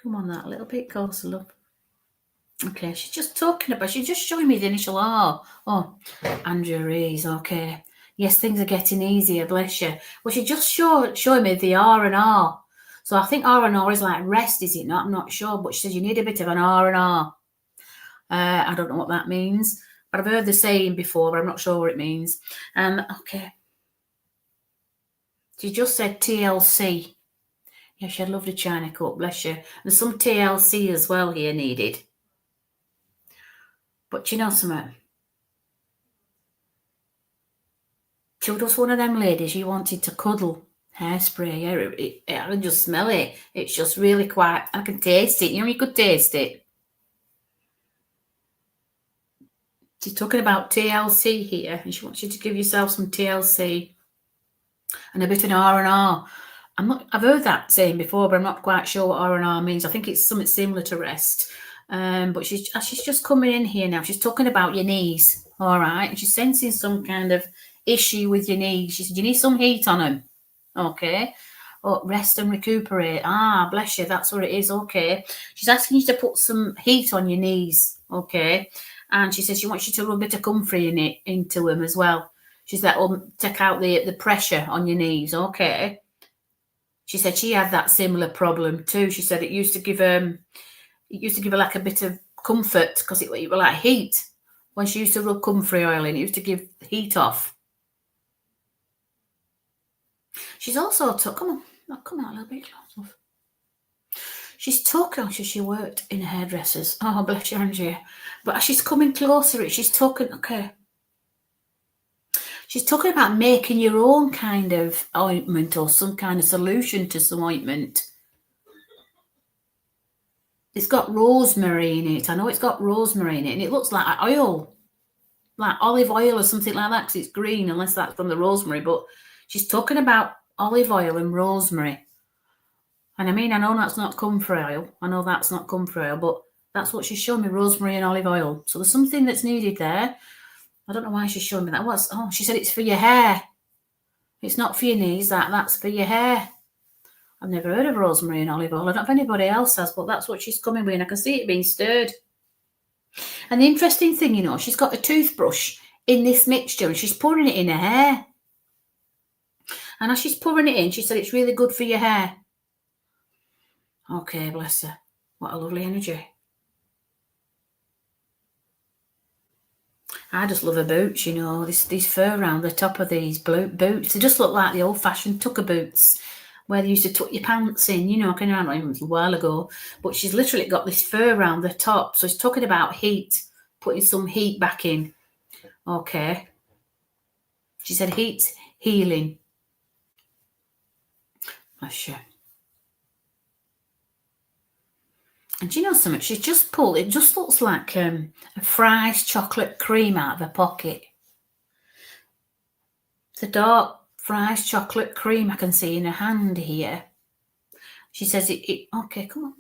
Come on, that a little bit closer, look. Okay, she's just showing me the initial R. Oh, Andrew Rees, okay. Yes, things are getting easier, bless you. Well, she just showing me the R and R. So I think R and R is like rest, is it not? I'm not sure, but she says you need a bit of an R and R. I don't know what that means, but I've heard the saying before, but I'm not sure what it means. Okay. She just said TLC. Yeah, she had a lovely china cup, bless you. And some TLC as well here needed. But you know something? She was just one of them ladies you wanted to cuddle. Hairspray, yeah, I can just smell it. It's just really quite, I can taste it. You know, you could taste it. She's talking about TLC here, and she wants you to give yourself some TLC and a bit of R&R. I've heard that saying before, but I'm not quite sure what R&R means. I think it's something similar to rest. But she's just coming in here now. She's talking about your knees, all right? And she's sensing some kind of issue with your knees. She said, you need some heat on them, okay? Oh, rest and recuperate. Ah, bless you, that's what it is, okay. She's asking you to put some heat on your knees, okay? And she says she wants you to rub a bit of comfrey in it into them as well. She's like, take out the pressure on your knees, okay? She said she had that similar problem too. She said it used to give her like a bit of comfort because it was like heat. When she used to rub comfrey oil in, it used to give heat off. She's also come on a little bit closer. She's talking. She worked in hairdressers. Oh, bless you, Angie. But as she's coming closer, she's talking. Okay. She's talking about making your own kind of ointment or some kind of solution to some ointment. It's got rosemary in it. I know it's got rosemary in it, and it looks like oil, like olive oil or something like that, because it's green, unless that's from the rosemary. But she's talking about olive oil and rosemary. And I mean, I know that's not comfrey oil. I know that's not comfrey oil, but that's what she's showing me, rosemary and olive oil. So there's something that's needed there. I don't know why she's showing me that. She said it's for your hair. It's not for your knees, that's for your hair. I've never heard of rosemary and olive oil. I don't know if anybody else has, but that's what she's coming with, and I can see it being stirred. And the interesting thing, you know, she's got a toothbrush in this mixture, and she's pouring it in her hair. And as she's pouring it in, she said it's really good for your hair. Okay, bless her. What a lovely energy. I just love her boots, you know, these fur around the top of these boots. They just look like the old-fashioned tucker boots where they used to tuck your pants in, you know, I don't know, it was a while ago. But she's literally got this fur around the top. So she's talking about heat, putting some heat back in. Okay. She said heat's healing. Bless you. And do you know something? She's just pulled, it just looks like a Fry's chocolate cream out of her pocket. It's a dark Fry's chocolate cream I can see in her hand here. She says okay, come on.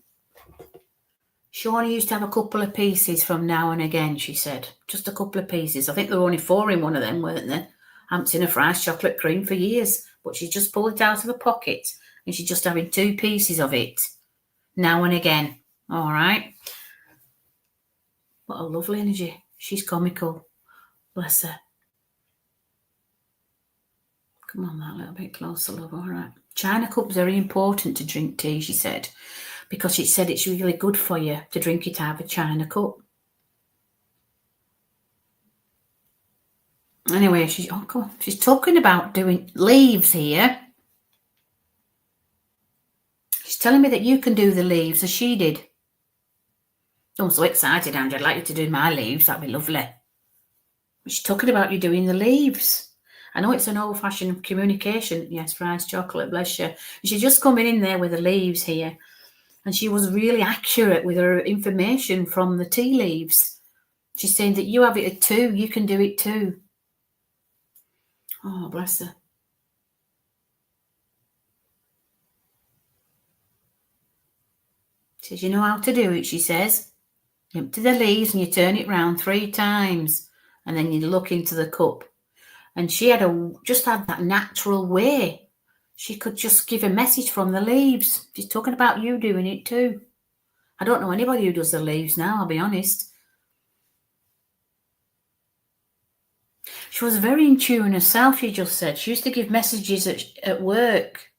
She only used to have a couple of pieces from now and again, she said. Just a couple of pieces. I think there were only 4 in one of them, weren't there? I haven't seen a Fry's chocolate cream for years. But she just pulled it out of her pocket and she's just having 2 pieces of it now and again. All right. What a lovely energy. She's comical. Bless her. Come on, that little bit closer, love. All right. China cup's very important to drink tea, she said, because she said it's really good for you to drink it out of a china cup. Anyway, she's talking about doing leaves here. She's telling me that you can do the leaves as she did. I'm so excited, Andrew. I'd like you to do my leaves. That'd be lovely. But she's talking about you doing the leaves. I know it's an old-fashioned communication. Yes, Fry's chocolate, bless you. She's just coming in there with the leaves here. And she was really accurate with her information from the tea leaves. She's saying that you have it too. You can do it too. Oh, bless her. She says, you know how to do it, she says. You empty the leaves and you turn it round 3 times. And then you look into the cup. And she had just had that natural way. She could just give a message from the leaves. She's talking about you doing it too. I don't know anybody who does the leaves now, I'll be honest. She was very in tune herself, she just said. She used to give messages at work.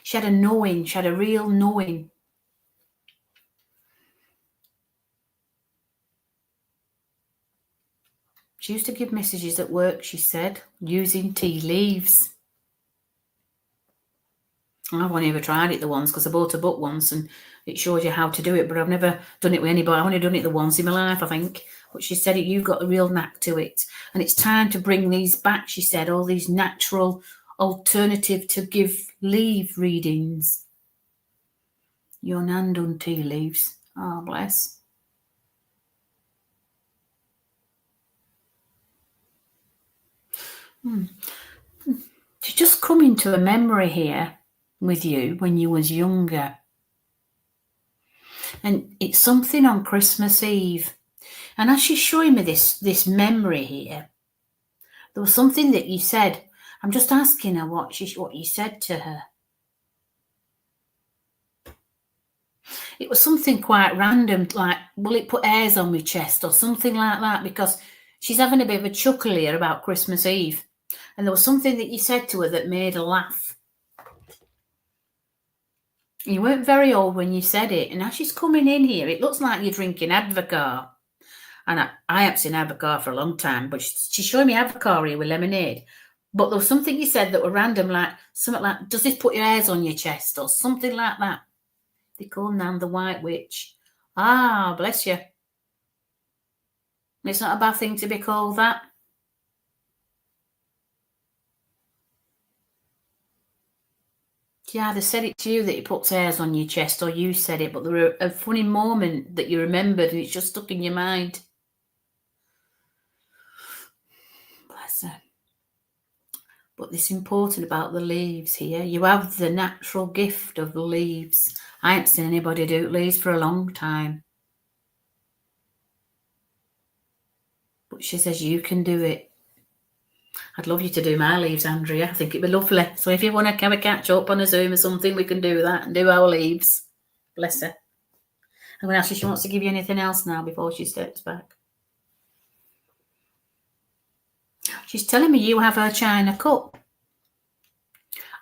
She had a knowing. She had a real knowing. She used to give messages at work, she said, using tea leaves. I've only ever tried it the once because I bought a book once and it showed you how to do it, but I've never done it with anybody. I've only done it the once in my life, I think. But she said you've got a real knack to it. And it's time to bring these back, she said, all these natural alternative to give leaf readings. Your nan done tea leaves. Oh, bless. She's just come into a memory here with you when you was younger. And it's something on Christmas Eve. And as she's showing me this memory here, there was something that you said. I'm just asking her what you said to her. It was something quite random, like, will it put hairs on my chest or something like that, because she's having a bit of a chuckle here about Christmas Eve. And there was something that you said to her that made her laugh. You weren't very old when you said it. And as she's coming in here, it looks like you're drinking Advocaat. And I haven't seen Advocaat for a long time, but she's showing me Advocaat here with lemonade. But there was something you said that were random, like something like, does this put your hairs on your chest or something like that? They call Nan the White Witch. Ah, bless you. It's not a bad thing to be called that. She either said it to you that it puts hairs on your chest or you said it, but there were a funny moment that you remembered and it's just stuck in your mind. Bless her. But this important about the leaves here. You have the natural gift of the leaves. I haven't seen anybody do leaves for a long time. But she says you can do it. I'd love you to do my leaves, Andrea. I think it'd be lovely. So if you want to have a catch up on a Zoom or something, we can do that and do our leaves. Bless her. I'm going to ask her if she wants to give you anything else now before she steps back. She's telling me you have her china cup.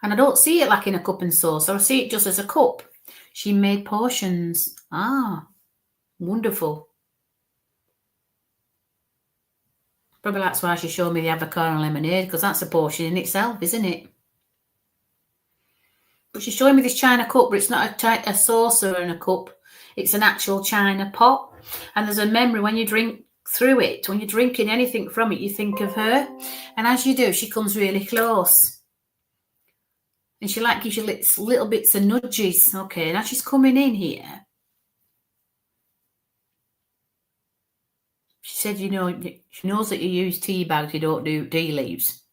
And I don't see it like in a cup and saucer. I see it just as a cup. She made portions. Ah, wonderful. Probably that's why she showed me the avocado and lemonade, because that's a portion in itself, isn't it? But she's showing me this china cup, but it's not a saucer and a cup. It's an actual china pot. And there's a memory when you drink through it, when you're drinking anything from it, you think of her. And as you do, she comes really close. And she like gives you little bits of nudges. Okay, now she's coming in here. She said, you know, she knows that you use tea bags, you don't do tea leaves.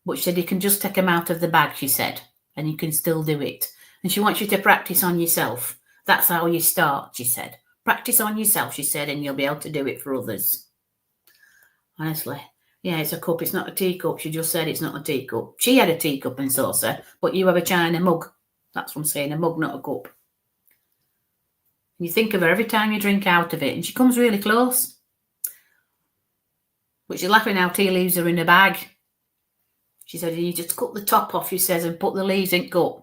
But she said you can just take them out of the bag, she said, and you can still do it. And she wants you to practice on yourself. That's how you start, she said. Practice on yourself, she said, and you'll be able to do it for others. Honestly. Yeah, it's a cup. It's not a teacup. She just said it's not a teacup. She had a teacup and saucer, but you have a china mug. That's what I'm saying, a mug, not a cup. And you think of her every time you drink out of it, and she comes really close. But she's laughing how tea leaves are in a bag. She said, you just cut the top off, she says, and put the leaves in cup.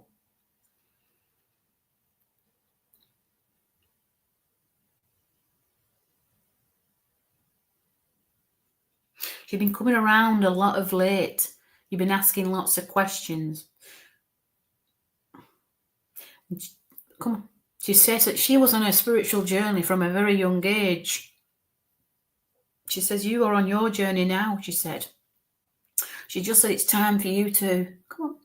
She's been coming around a lot of late. You've been asking lots of questions. Come on. She says that she was on a spiritual journey from a very young age. She says, you are on your journey now, she said. She just said it's time for you to, come on.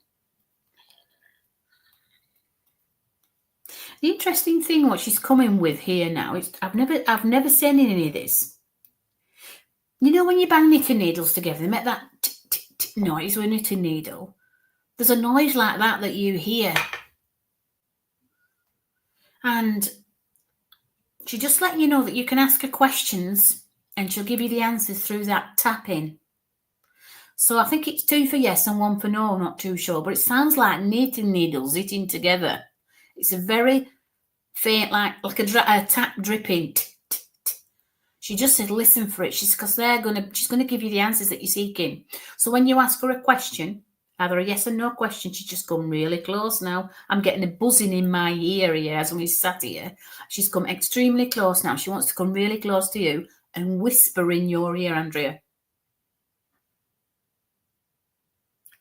The interesting thing, what she's coming with here now, is I've never seen any of this. You know, when you bang knitting needles together, they make that noise with a knitting needle. There's a noise like that you hear. And she just let you know that you can ask her questions and she'll give you the answers through that tapping. So I think it's 2 for yes and 1 for no, I'm not too sure. But it sounds like knitting needles hitting together. It's a very faint, like a tap dripping. She just said, listen for it. She's gonna give you the answers that you're seeking. So when you ask her a question, either a yes or no question, she's just come really close now. I'm getting a buzzing in my ear here as we sat here. She's come extremely close now. She wants to come really close to you and whisper in your ear, Andrea.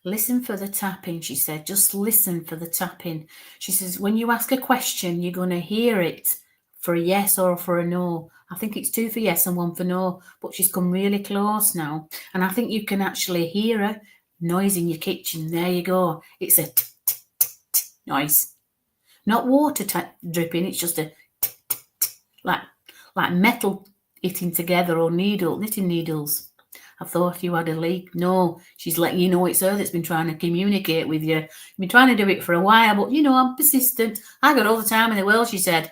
Listen for the tapping, she said. Just listen for the tapping. She says, when you ask a question, you're going to hear it for a yes or for a no. I think it's 2 for yes and 1 for no, but she's come really close now. And I think you can actually hear a noise in your kitchen. There you go. It's a noise. Not water dripping, it's just a like metal hitting together or knitting needles. I thought you had a leak. No, she's letting you know it's her that's been trying to communicate with you. I've been trying to do it for a while, but, you know, I'm persistent. I got all the time in the world, she said.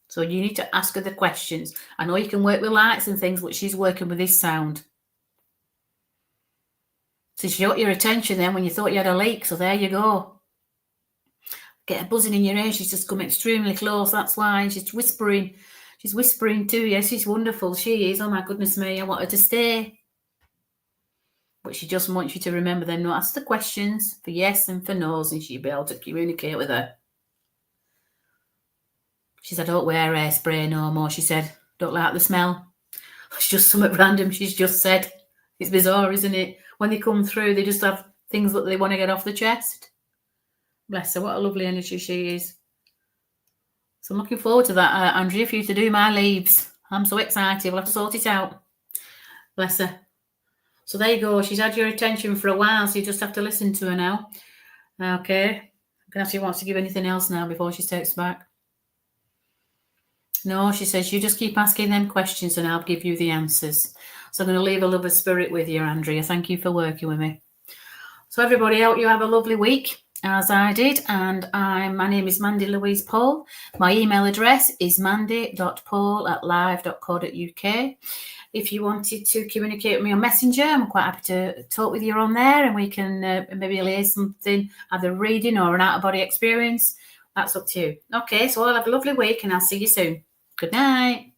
So you need to ask her the questions. I know you can work with lights and things, but she's working with this sound. So she got your attention then when you thought you had a leak. So there you go. Get a buzzing in your ear. She's just come extremely close. That's why she's whispering. She's whispering to you. She's wonderful. She is. Oh, my goodness me. I want her to stay. But she just wants you to remember then, not ask the questions for yes and for no's, and she'll be able to communicate with her. She said, I don't wear hairspray no more. She said, don't like the smell. It's just something random she's just said. It's bizarre, isn't it? When they come through, they just have things that they want to get off the chest. Bless her. What a lovely energy she is. So I'm looking forward to that, Andrea, for you to do my leaves. I'm so excited. We'll have to sort it out. Bless her. So there you go. She's had your attention for a while, so you just have to listen to her now. Okay. I'm going to ask if she wants to give anything else now before she takes back. No, she says, you just keep asking them questions and I'll give you the answers. So I'm going to leave a love of spirit with you, Andrea. Thank you for working with me. So everybody, I hope you have a lovely week, as I did. And my name is Mandy Louise Paul. My email address is mandy.paul@live.co.uk. If you wanted to communicate with me on Messenger, I'm quite happy to talk with you on there, and we can maybe liaise something, either reading or an out-of-body experience. That's up to you. Okay, so I'll have a lovely week and I'll see you soon. Good night.